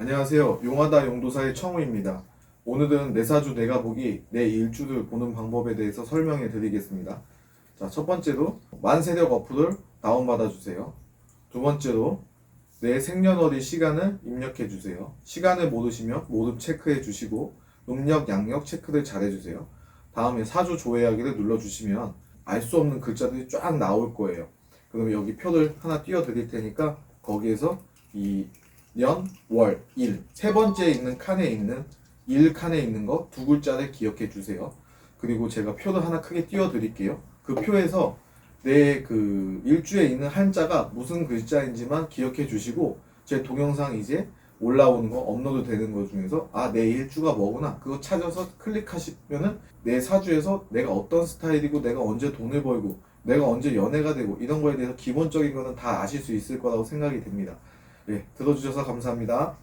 안녕하세요. 용하다 용도사의 청우입니다. 오늘은 내 사주 내가 보기 내 일주를 보는 방법에 대해서 설명해 드리겠습니다. 자, 첫 번째로 만세력 어플을 다운받아 주세요. 두 번째로 내 생년월일 시간을 입력해 주세요. 시간을 모르시면 모름 체크해 주시고 음력 양력 체크를 잘 해주세요. 다음에 사주 조회하기를 눌러주시면 알 수 없는 글자들이 쫙 나올 거예요. 그러면 여기 표를 하나 띄워 드릴 테니까 거기에서 이 년, 월, 일 세 번째에 있는 칸에 있는 일 칸에 있는 거 두 글자를 기억해 주세요. 그리고 제가 표를 하나 크게 띄워 드릴게요. 그 표에서 내 그 일주에 있는 한자가 무슨 글자인지만 기억해 주시고 제 동영상 이제 올라오는 거 업로드 되는 거 중에서 내 일주가 뭐구나 그거 찾아서 클릭하시면은 내 사주에서 내가 어떤 스타일이고 내가 언제 돈을 벌고 내가 언제 연애가 되고 이런 거에 대해서 기본적인 거는 다 아실 수 있을 거라고 생각이 됩니다. 네, 들어주셔서 감사합니다.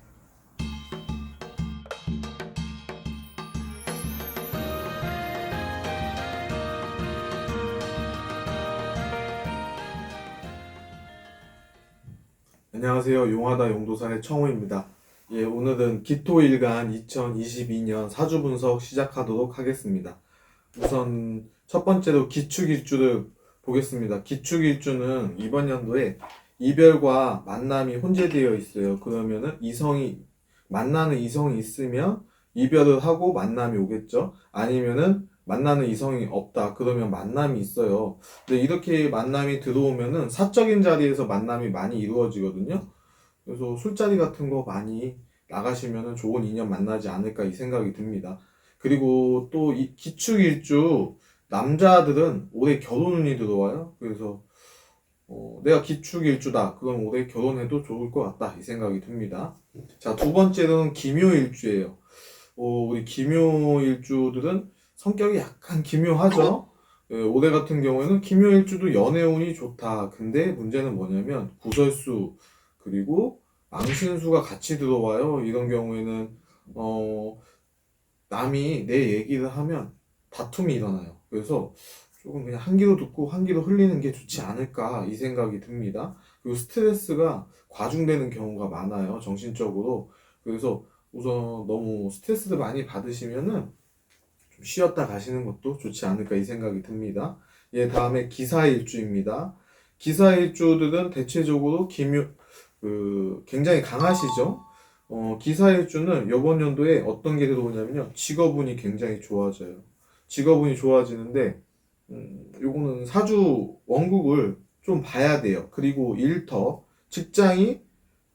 안녕하세요. 용하다 용도사의 청우입니다. 예, 오늘은 기토일간 2022년 사주 분석 시작하도록 하겠습니다. 우선 첫 번째로 기축일주를 보겠습니다. 기축일주는 이번 연도에 이별과 만남이 혼재되어 있어요. 그러면은 만나는 이성이 있으면 이별을 하고 만남이 오겠죠. 아니면은 만나는 이성이 없다. 그러면 만남이 있어요. 근데 이렇게 만남이 들어오면은 사적인 자리에서 만남이 많이 이루어지거든요. 그래서 술자리 같은 거 많이 나가시면은 좋은 인연 만나지 않을까 이 생각이 듭니다. 그리고 또 이 기축일주 남자들은 올해 결혼운이 들어와요. 그래서 내가 기축일주다. 그럼 올해 결혼해도 좋을 것 같다. 이 생각이 듭니다. 자, 두 번째는 기묘일주예요. 우리 기묘일주들은 성격이 약간 기묘하죠. 예, 올해 같은 경우에는 기묘일주도 연애운이 좋다. 근데 문제는 뭐냐면 구설수 그리고 망신수가 같이 들어와요. 이런 경우에는 남이 내 얘기를 하면 다툼이 일어나요. 그래서 조금 그냥 한 귀로 듣고 한 귀로 흘리는 게 좋지 않을까 이 생각이 듭니다. 그리고 스트레스가 과중되는 경우가 많아요. 정신적으로. 그래서 우선 너무 스트레스를 많이 받으시면은 좀 쉬었다 가시는 것도 좋지 않을까 이 생각이 듭니다. 예, 다음에 기사일주입니다. 기사일주들은 대체적으로 굉장히 강하시죠? 기사일주는 이번 연도에 어떤 게 들어오냐면요. 직업운이 굉장히 좋아져요. 직업운이 좋아지는데, 요거는 사주 원국을 좀 봐야 돼요. 그리고 일터, 직장이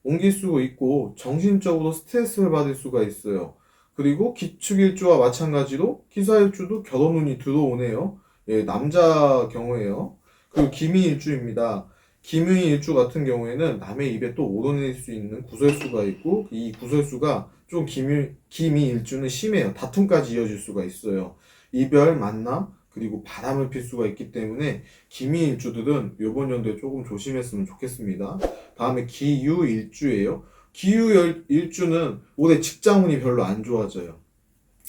옮길 수가 있고, 정신적으로 스트레스를 받을 수가 있어요. 그리고 기축일주와 마찬가지로 기사일주도 결혼운이 들어오네요. 예, 남자 경우에요. 그리고 기미일주입니다. 기미일주 같은 경우에는 남의 입에 또 오르낼 수 있는 구설수가 있고 이 구설수가 좀 기미일주는 심해요. 다툼까지 이어질 수가 있어요. 이별, 만남, 그리고 바람을 필 수가 있기 때문에 기미일주들은 이번 연도에 조금 조심했으면 좋겠습니다. 다음에 기유일주예요. 기유일주는 올해 직장운이 별로 안 좋아져요.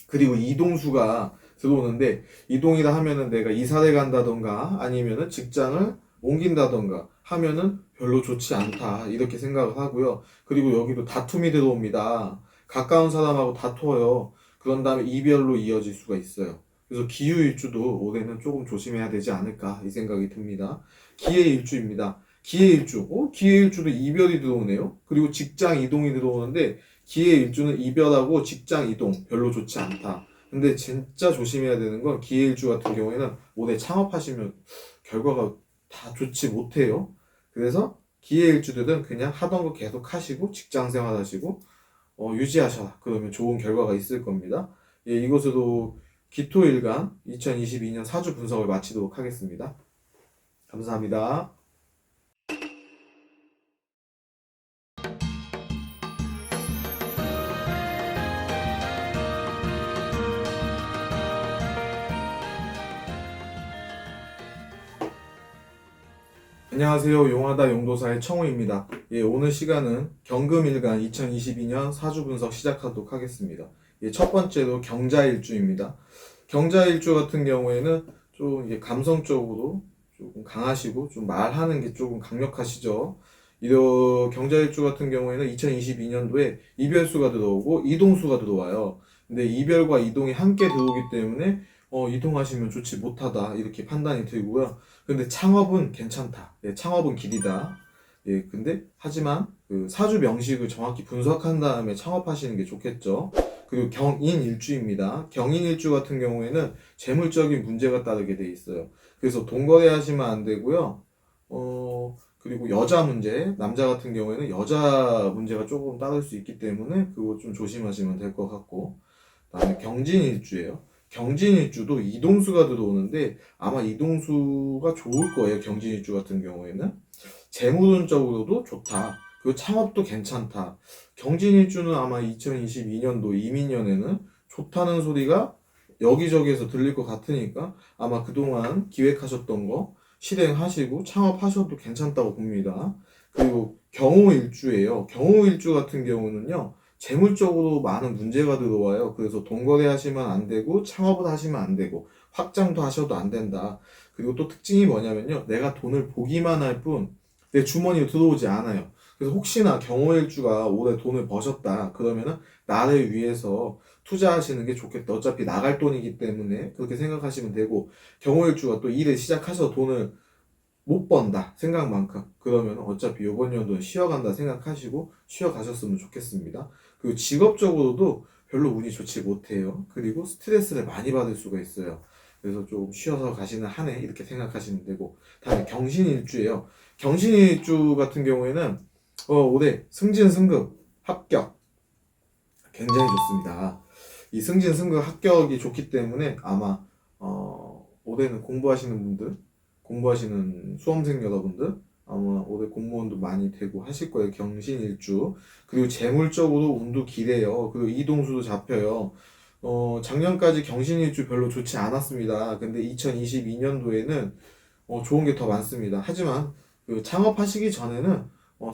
그리고 이동수가 들어오는데 이동이라 하면은 내가 이사를 간다던가 아니면은 직장을 옮긴다던가 하면은 별로 좋지 않다 이렇게 생각을 하고요. 그리고 여기도 다툼이 들어옵니다. 가까운 사람하고 다투어요. 그런 다음에 이별로 이어질 수가 있어요. 그래서 기후일주도 올해는 조금 조심해야 되지 않을까 이 생각이 듭니다. 기해일주입니다. 기해일주도 이별이 들어오네요. 그리고 직장 이동이 들어오는데 기해일주는 이별하고 직장 이동 별로 좋지 않다. 근데 진짜 조심해야 되는 건 기해일주 같은 경우에는 올해 창업하시면 결과가 다 좋지 못해요. 그래서 기해일주들은 그냥 하던 거 계속 하시고 직장 생활 하시고 유지하셔라. 그러면 좋은 결과가 있을 겁니다. 예, 이것으로 기토일간 2022년 사주 분석을 마치도록 하겠습니다. 감사합니다. 안녕하세요. 용하다 용도사의 청우입니다. 예, 오늘 시간은 경금일간 2022년 사주 분석 시작하도록 하겠습니다. 예, 첫 번째로 경자일주입니다. 경자일주 같은 경우에는 좀 이게 감성적으로 조금 강하시고 좀 말하는 게 조금 강력하시죠. 경자일주 같은 경우에는 2022년도에 이별수가 들어오고 이동수가 들어와요. 근데 이별과 이동이 함께 들어오기 때문에 이동하시면 좋지 못하다 이렇게 판단이 들고요. 근데 창업은 괜찮다. 예, 창업은 길이다. 예, 근데 하지만 그 사주 명식을 정확히 분석한 다음에 창업하시는 게 좋겠죠. 그리고 경인일주입니다. 경인일주 같은 경우에는 재물적인 문제가 따르게 돼 있어요. 그래서 돈거래 하시면 안 되고요. 그리고 여자 문제, 남자 같은 경우에는 여자 문제가 조금 따를 수 있기 때문에 그거 좀 조심하시면 될 것 같고. 그다음에 경진일주예요. 경진일주도 이동수가 들어오는데 아마 이동수가 좋을 거예요. 경진일주 같은 경우에는. 재무론적으로도 좋다. 그리고 창업도 괜찮다. 경진일주는 아마 2022년도 이민년에는 좋다는 소리가 여기저기에서 들릴 것 같으니까 아마 그동안 기획하셨던 거 실행하시고 창업하셔도 괜찮다고 봅니다. 그리고 경호일주예요. 경호일주 같은 경우는요, 재물적으로 많은 문제가 들어와요. 그래서 돈거래 하시면 안 되고 창업을 하시면 안 되고 확장도 하셔도 안 된다. 그리고 또 특징이 뭐냐면요, 내가 돈을 보기만 할 뿐 내 주머니에 들어오지 않아요. 그래서 혹시나 경호일주가 올해 돈을 버셨다 그러면은 나를 위해서 투자하시는 게 좋겠다. 어차피 나갈 돈이기 때문에 그렇게 생각하시면 되고, 경호일주가 또 일을 시작해서 돈을 못 번다 생각만큼 그러면 어차피 이번 연도는 쉬어간다 생각하시고 쉬어가셨으면 좋겠습니다. 그리고 직업적으로도 별로 운이 좋지 못해요. 그리고 스트레스를 많이 받을 수가 있어요. 그래서 좀 쉬어서 가시는 한 해 이렇게 생각하시면 되고, 다음에 경신일주예요. 경신일주 같은 경우에는 올해 승진 승급 합격 굉장히 좋습니다. 이 승진 승급 합격이 좋기 때문에 아마 올해는 공부하시는 수험생 여러분들 아마 올해 공무원도 많이 되고 하실 거예요. 경신일주. 그리고 재물적으로 운도 기래요. 그리고 이동수도 잡혀요. 작년까지 경신일주 별로 좋지 않았습니다. 근데 2022년도에는 좋은 게 더 많습니다. 하지만 그 창업하시기 전에는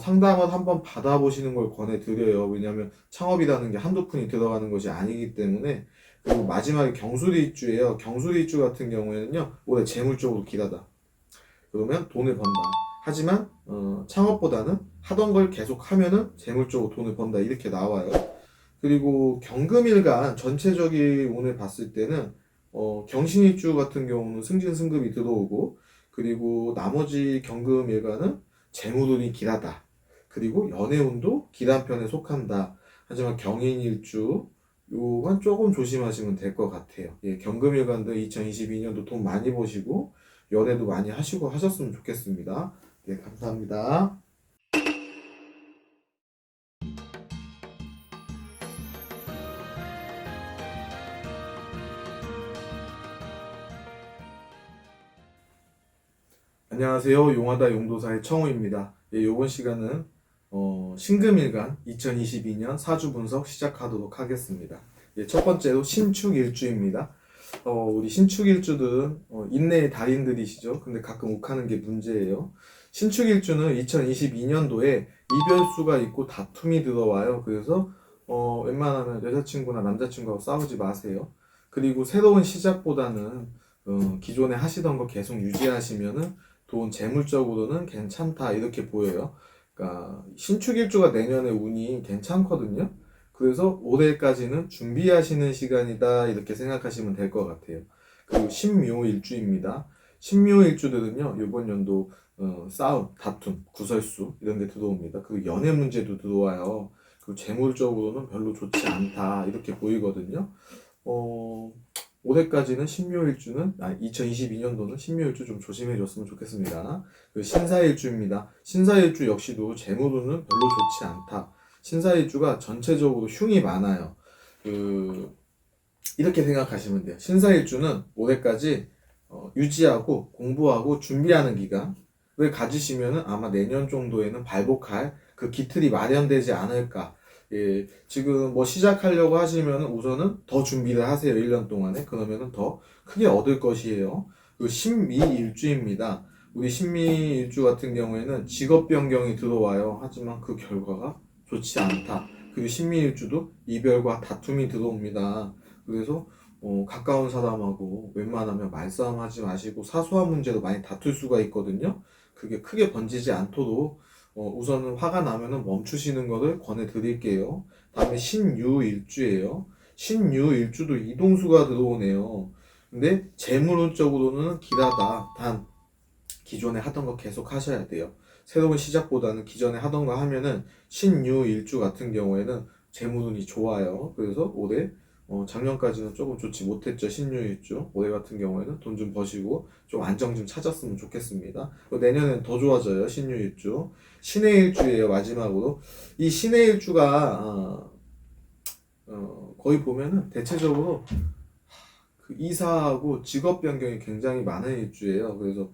상담을 한번 받아보시는 걸 권해드려요. 왜냐하면 창업이라는 게 한두 푼이 들어가는 것이 아니기 때문에. 그리고 마지막에 경술일주예요. 경술일주 같은 경우에는요, 올해 재물적으로 길하다. 그러면 돈을 번다. 하지만 창업보다는 하던 걸 계속 하면은 재물적으로 돈을 번다. 이렇게 나와요. 그리고 경금일간 전체적인 운을 봤을 때는 경신일주 같은 경우는 승진 승급이 들어오고, 그리고 나머지 경금일간은 재물운이 길하다. 그리고 연애운도 길한 편에 속한다. 하지만 경인일주 요건 조금 조심하시면 될 것 같아요. 예, 경금일간도 2022년도 돈 많이 버시고 연애도 많이 하시고 하셨으면 좋겠습니다. 네, 감사합니다. 안녕하세요. 용하다 용도사의 청우입니다. 예, 이번 시간은 신금일간 2022년 사주 분석 시작하도록 하겠습니다. 예, 첫 번째로 신축일주입니다. 우리 신축일주들은 인내의 달인들이시죠. 근데 가끔 욱하는 게 문제예요. 신축일주는 2022년도에 이별수가 있고 다툼이 들어와요. 그래서 웬만하면 여자친구나 남자친구하고 싸우지 마세요. 그리고 새로운 시작보다는 기존에 하시던 거 계속 유지하시면은 돈 재물적으로는 괜찮다 이렇게 보여요. 그러니까 신축일주가 내년에 운이 괜찮거든요. 그래서 올해까지는 준비하시는 시간이다 이렇게 생각하시면 될 것 같아요. 그리고 신묘일주입니다. 신묘일주들은요 이번 연도 싸움, 다툼, 구설수 이런 게 들어옵니다. 그리고 연애 문제도 들어와요. 그리고 재물적으로는 별로 좋지 않다 이렇게 보이거든요. 어, 올해까지는 2022년도는 신묘일주 좀 조심해 줬으면 좋겠습니다. 그 신사일주입니다. 신사일주 역시도 재물운은 별로 좋지 않다. 신사일주가 전체적으로 흉이 많아요. 그 이렇게 생각하시면 돼요. 신사일주는 올해까지 유지하고 공부하고 준비하는 기간을 가지시면은 아마 내년 정도에는 발복할 그 기틀이 마련되지 않을까. 예, 지금 뭐 시작하려고 하시면 우선은 더 준비를 하세요. 1년 동안에. 그러면은 더 크게 얻을 것이에요. 그 신미일주입니다. 우리 신미일주 같은 경우에는 직업 변경이 들어와요. 하지만 그 결과가 좋지 않다. 그리고 신미일주도 이별과 다툼이 들어옵니다. 그래서 가까운 사람하고 웬만하면 말싸움하지 마시고 사소한 문제도 많이 다툴 수가 있거든요. 그게 크게 번지지 않도록 우선은 화가 나면은 멈추시는 것을 권해드릴게요. 다음에 신유일주예요. 신유일주도 이동수가 들어오네요. 근데 재물운적으로는 길하다. 단 기존에 하던 거 계속 하셔야 돼요. 새로운 시작보다는 기존에 하던 거 하면은 신유일주 같은 경우에는 재물운이 좋아요. 그래서 올해 작년까지는 조금 좋지 못했죠. 신유일주. 올해 같은 경우에는 돈 좀 버시고 좀 안정 좀 찾았으면 좋겠습니다. 내년엔 더 좋아져요. 신유일주. 신의 일주예요. 마지막으로. 이 신의 일주가 거의 보면은 대체적으로 그 이사하고 직업 변경이 굉장히 많은 일주예요. 그래서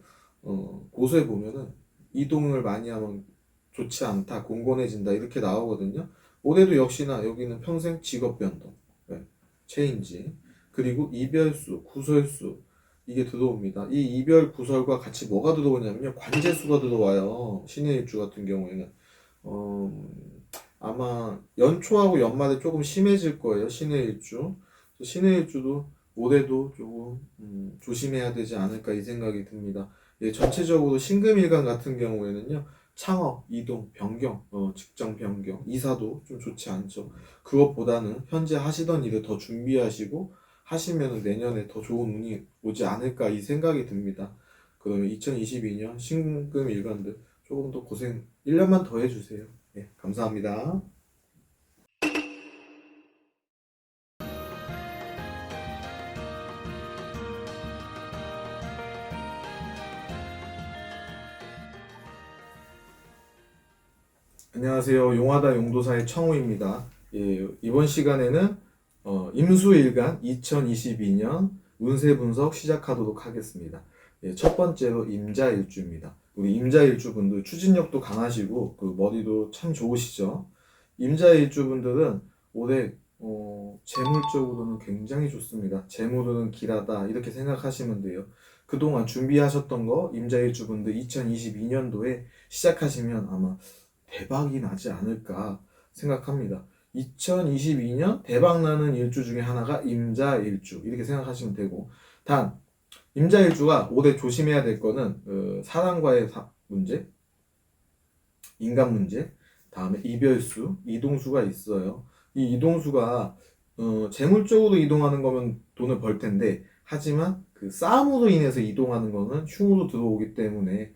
고소에 보면은 이동을 많이 하면 좋지 않다, 공곤해진다 이렇게 나오거든요. 올해도 역시나 여기는 평생 직업 변동, 네, 체인지, 그리고 이별수, 구설수 이게 들어옵니다. 이 이별 구설과 같이 뭐가 들어오냐면요, 관재수가 들어와요. 신의 일주 같은 경우에는 어, 아마 연초하고 연말에 조금 심해질 거예요. 신의 일주. 신의 일주도 올해도 조금 조심해야 되지 않을까 이 생각이 듭니다. 예, 전체적으로 신금일간 같은 경우에는요, 창업, 이동, 변경, 직장 변경, 이사도 좀 좋지 않죠. 그것보다는 현재 하시던 일을 더 준비하시고 하시면 내년에 더 좋은 운이 오지 않을까 이 생각이 듭니다. 그러면 2022년 신금일간들 조금 더 고생 1년만 더 해주세요. 네, 감사합니다. 안녕하세요. 용하다 용도사의 청우입니다. 예, 이번 시간에는 임수일간 2022년 운세 분석 시작하도록 하겠습니다. 예, 첫 번째로 임자일주입니다. 우리 임자일주분들 추진력도 강하시고 그 머리도 참 좋으시죠? 임자일주분들은 올해 재물적으로는 굉장히 좋습니다. 재물은 길하다 이렇게 생각하시면 돼요. 그동안 준비하셨던 거 임자일주분들 2022년도에 시작하시면 아마 대박이 나지 않을까 생각합니다. 2022년 대박나는 일주 중에 하나가 임자일주 이렇게 생각하시면 되고, 단 임자일주가 올해 조심해야 될 거는 사람과의 문제, 인간 문제, 다음에 이별수, 이동수가 있어요. 이 이동수가 재물적으로 이동하는 거면 돈을 벌 텐데, 하지만 그 싸움으로 인해서 이동하는 거는 흉으로 들어오기 때문에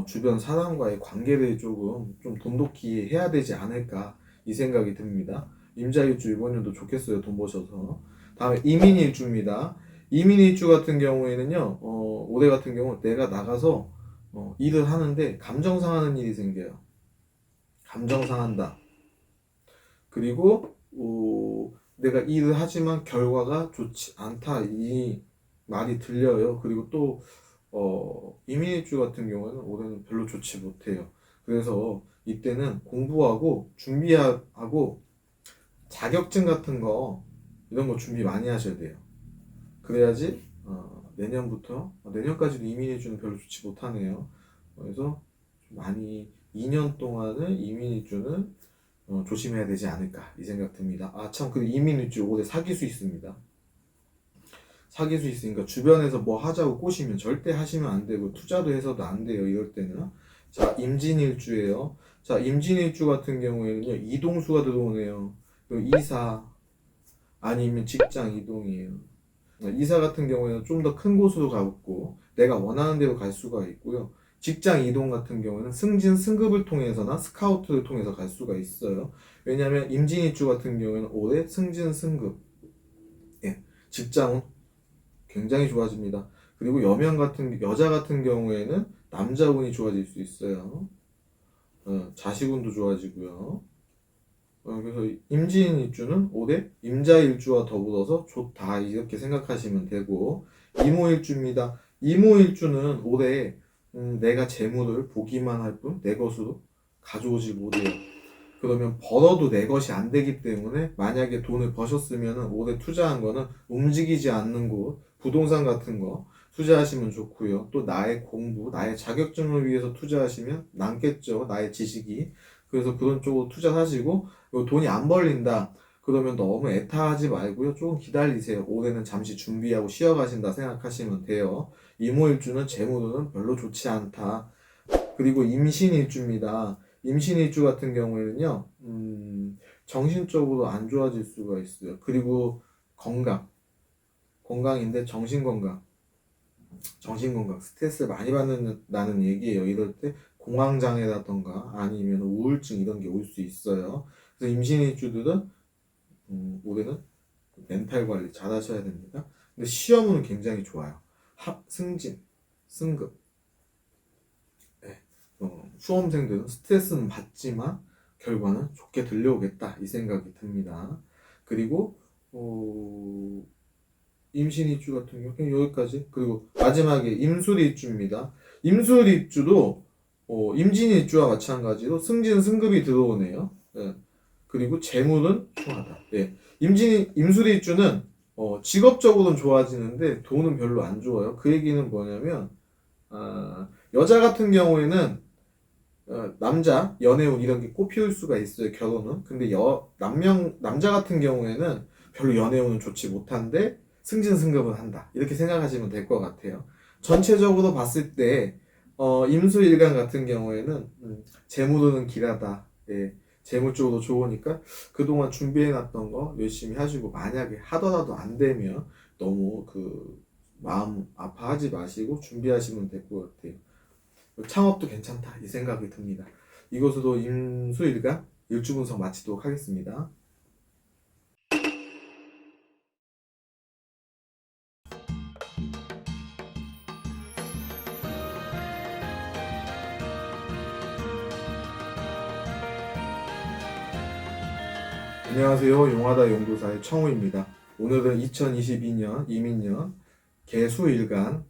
주변 사람과의 관계를 조금 좀 돈독히 해야 되지 않을까 이 생각이 듭니다. 임자일주 이번 년도 좋겠어요. 돈 버셔서. 다음에 이민일주입니다. 이민일주 같은 경우에는요, 올해 같은 경우 내가 나가서 일을 하는데 감정 상하는 일이 생겨요. 감정 상한다. 그리고 내가 일을 하지만 결과가 좋지 않다 이 말이 들려요. 그리고 또 이민일주 같은 경우는 올해는 별로 좋지 못해요. 그래서 이때는 공부하고 준비하고 자격증 같은 거 이런 거 준비 많이 하셔야 돼요. 그래야지 내년부터 내년까지도 이민일주는 별로 좋지 못하네요. 그래서 좀 많이 2년 동안은 이민일주는 조심해야 되지 않을까 이 생각 듭니다. 아 참, 그 이민일주 올해 사귈 수 있습니다. 사귈 수 있으니까 주변에서 뭐 하자고 꼬시면 절대 하시면 안 되고, 투자도 해서도 안 돼요. 이럴 때는. 자, 임진일주예요. 자, 임진일주 같은 경우에는요, 이동수가 들어오네요. 그리고 이사 아니면 직장 이동이에요. 이사 같은 경우에는 좀 더 큰 곳으로 가고 내가 원하는 대로 갈 수가 있고요. 직장 이동 같은 경우는 승진 승급을 통해서나 스카우트를 통해서 갈 수가 있어요. 왜냐하면 임진일주 같은 경우에는 올해 승진 승급, 예, 직장은 굉장히 좋아집니다. 그리고 여자 같은 경우에는 남자운이 좋아질 수 있어요. 자식운도 좋아지고요. 그래서 임진일주는 올해 임자일주와 더불어서 좋다 이렇게 생각하시면 되고, 이모일주입니다. 이모일주는 올해 내가 재물을 보기만 할 뿐 내 것으로 가져오지 못해요. 그러면 벌어도 내 것이 안 되기 때문에, 만약에 돈을 버셨으면 올해 투자한 거는 움직이지 않는 곳, 부동산 같은 거 투자하시면 좋고요. 또 나의 공부, 나의 자격증을 위해서 투자하시면 남겠죠. 나의 지식이. 그래서 그런 쪽으로 투자하시고, 돈이 안 벌린다. 그러면 너무 애타하지 말고요. 조금 기다리세요. 올해는 잠시 준비하고 쉬어가신다 생각하시면 돼요. 이모일주는 재물은 별로 좋지 않다. 그리고 임신일주입니다. 임신일주 같은 경우에는요, 정신적으로 안 좋아질 수가 있어요. 그리고 건강인데 정신건강, 스트레스를 많이 받는다는 얘기예요. 이럴 때 공황장애라던가 아니면 우울증 이런 게 올 수 있어요. 그래서 임신일주들은 올해는 멘탈 관리 잘 하셔야 됩니다. 근데 시험은 굉장히 좋아요. 승진, 승급. 네. 수험생들은 스트레스는 받지만 결과는 좋게 들려오겠다 이 생각이 듭니다. 그리고 임신입주 같은 경우 그냥 여기까지. 그리고 마지막에 임술입주입니다. 임술입주도 임진일주와 마찬가지로 승진 승급이 들어오네요. 네. 그리고 재물은 충하다. 예. 임술일주는 직업적으로는 좋아지는데 돈은 별로 안 좋아요. 그 얘기는 뭐냐면 여자 같은 경우에는 남자 연애운 이런 게 꽃피울 수가 있어요. 결혼은. 근데 남자 같은 경우에는 별로 연애운은 좋지 못한데 승진승급은 한다. 이렇게 생각하시면 될 것 같아요. 전체적으로 봤을 때 임수일간 같은 경우에는 재물은 길하다. 예, 재물 쪽으로 좋으니까 그동안 준비해놨던 거 열심히 하시고 만약에 하더라도 안 되면 너무 그 마음 아파하지 마시고 준비하시면 될 것 같아요. 창업도 괜찮다 이 생각이 듭니다. 이것으로 임수일간 일주 분석 마치도록 하겠습니다. 안녕하세요. 용하다 연구사의 청우입니다. 오늘은 2022년 이민년 개수일간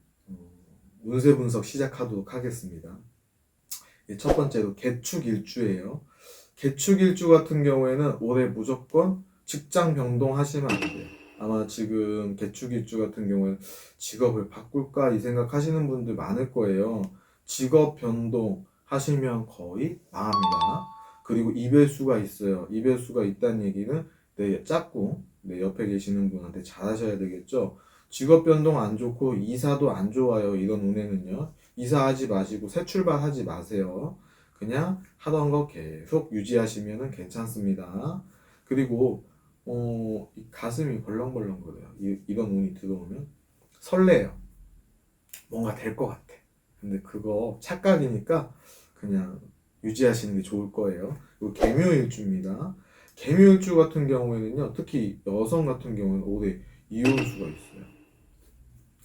운세 분석 시작하도록 하겠습니다. 첫 번째로 개축일주예요. 개축일주 같은 경우에는 올해 무조건 직장 변동하시면 안 돼요. 아마 지금 개축일주 같은 경우에는 직업을 바꿀까 이 생각하시는 분들 많을 거예요. 직업 변동 하시면 거의 망합니다. 그리고 이별수가 있어요. 이별수가 있다는 얘기는 내 짝꿍, 내 옆에 계시는 분한테 잘하셔야 되겠죠. 직업 변동 안 좋고 이사도 안 좋아요. 이런 운에는요. 이사하지 마시고 새 출발하지 마세요. 그냥 하던 거 계속 유지하시면 괜찮습니다. 그리고 이 가슴이 벌렁벌렁거려요. 이런 운이 들어오면 설레요. 뭔가 될 것 같아. 근데 그거 착각이니까 그냥 유지하시는 게 좋을 거예요. 그리고 개묘일주입니다. 개묘일주 같은 경우에는요, 특히 여성 같은 경우는 올해 이혼수가 있어요.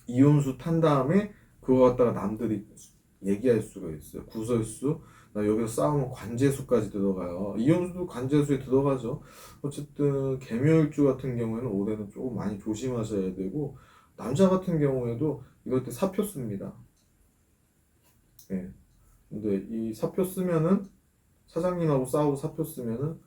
이혼수 탄 다음에 그거 갖다가 남들이 얘기할 수가 있어요. 구설수, 나 여기서 싸우면 관제수까지 들어가요. 이혼수도 관제수에 들어가죠. 어쨌든 개묘일주 같은 경우에는 올해는 조금 많이 조심하셔야 되고 남자 같은 경우에도 이럴 때 사표 씁니다. 예. 근데 이 사표 쓰면은 사장님하고 싸우고 사표 쓰면은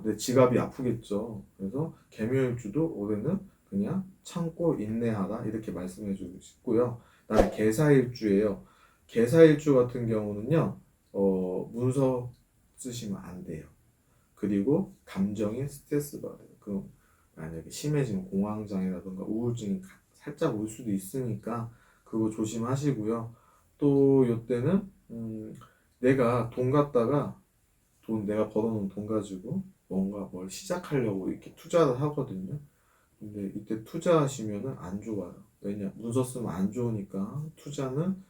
내 지갑이 아프겠죠. 그래서 개묘일주도 올해는 그냥 참고 인내하라 이렇게 말씀해 주고 싶고요. 그다음에 개사일주예요. 개사일주 같은 경우는요, 문서 쓰시면 안 돼요. 그리고 감정에 스트레스 받아요. 그럼 만약에 심해지면 공황장애라든가 우울증이 살짝 올 수도 있으니까 그거 조심하시고요. 또 이때는 내가 돈 갖다가 내가 벌어놓은 돈 가지고 뭔가 뭘 시작하려고 이렇게 투자를 하거든요. 근데 이때 투자하시면은 안 좋아요. 왜냐? 문서 쓰면 안 좋으니까 투자는 흉이다.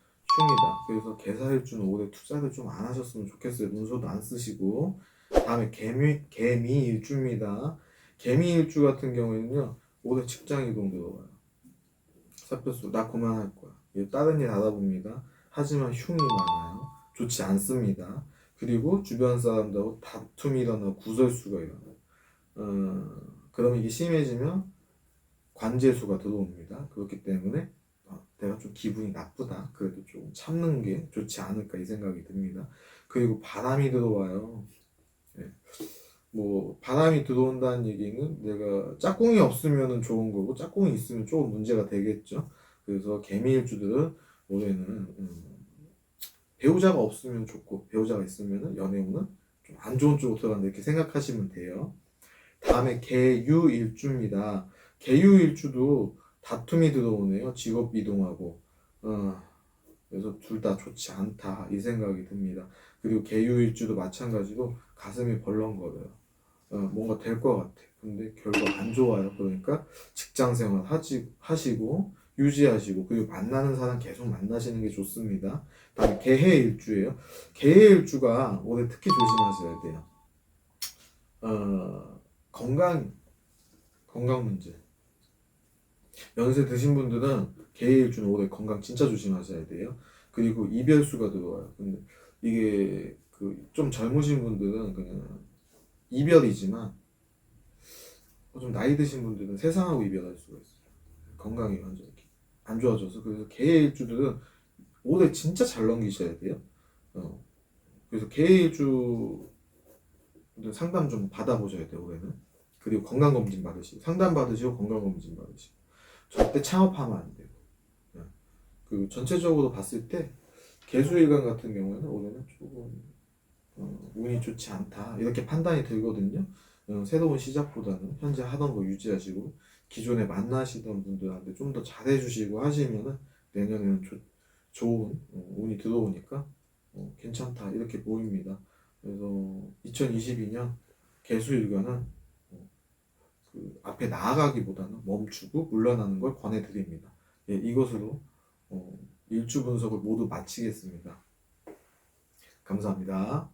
그래서 개사일주는 올해 투자를 좀 안 하셨으면 좋겠어요. 문서도 안 쓰시고. 다음에 개미일주입니다. 개미일주 같은 경우에는요, 올해 직장 이동 들어가요. 사표수 나 그만할 거야. 이거 다른 일 알아봅니다. 하지만 흉이 많아요. 좋지 않습니다. 그리고 주변 사람들하고 다툼이 일어나고 구설수가 일어나요. 그럼 이게 심해지면 관제수가 들어옵니다. 그렇기 때문에 내가 좀 기분이 나쁘다. 그래도 좀 참는 게 좋지 않을까 이 생각이 듭니다. 그리고 바람이 들어와요. 네. 뭐 바람이 들어온다는 얘기는 내가 짝꿍이 없으면 좋은 거고 짝꿍이 있으면 조금 문제가 되겠죠. 그래서 개미일주들은 올해는 배우자가 없으면 좋고 배우자가 있으면 연애운은 좀 안 좋은 쪽으로 들어간다 이렇게 생각하시면 돼요. 다음에 개유일주입니다. 개유일주도 다툼이 들어오네요. 직업 이동하고 그래서 둘 다 좋지 않다 이 생각이 듭니다. 그리고 개유일주도 마찬가지로 가슴이 벌렁거려요. 뭔가 될 것 같아. 근데 결과 안 좋아요. 그러니까 직장 생활 하시고 유지하시고 그리고 만나는 사람 계속 만나시는 게 좋습니다. 다음에 개해일주예요. 개해일주가 올해 특히 조심하셔야 돼요. 건강 문제. 연세 드신 분들은 개해일주는 올해 건강 진짜 조심하셔야 돼요. 그리고 이별수가 들어와요. 근데 이게 그 좀 젊으신 분들은 그냥 이별이지만 좀 나이 드신 분들은 세상하고 이별할 수가 있어요. 건강이 완전 이렇게 안 좋아져서. 그래서 개일주들은 올해 진짜 잘 넘기셔야 돼요. 어, 그래서 개일주 상담 좀 받아보셔야 돼요 올해는. 그리고 건강검진 받으시고 상담 받으시고 건강검진 받으시고 절대 창업하면 안 돼요. 어, 그 전체적으로 봤을 때 개수일간 같은 경우에는 올해는 조금 운이 좋지 않다 이렇게 판단이 들거든요. 새로운 시작보다는 현재 하던 거 유지하시고 기존에 만나시던 분들한테 좀 더 잘해주시고 하시면은 내년에는 좋은 운이 들어오니까 괜찮다 이렇게 보입니다. 그래서 2022년 개수일관은 그 앞에 나아가기보다는 멈추고 물러나는 걸 권해드립니다. 예, 이것으로 일주 분석을 모두 마치겠습니다. 감사합니다.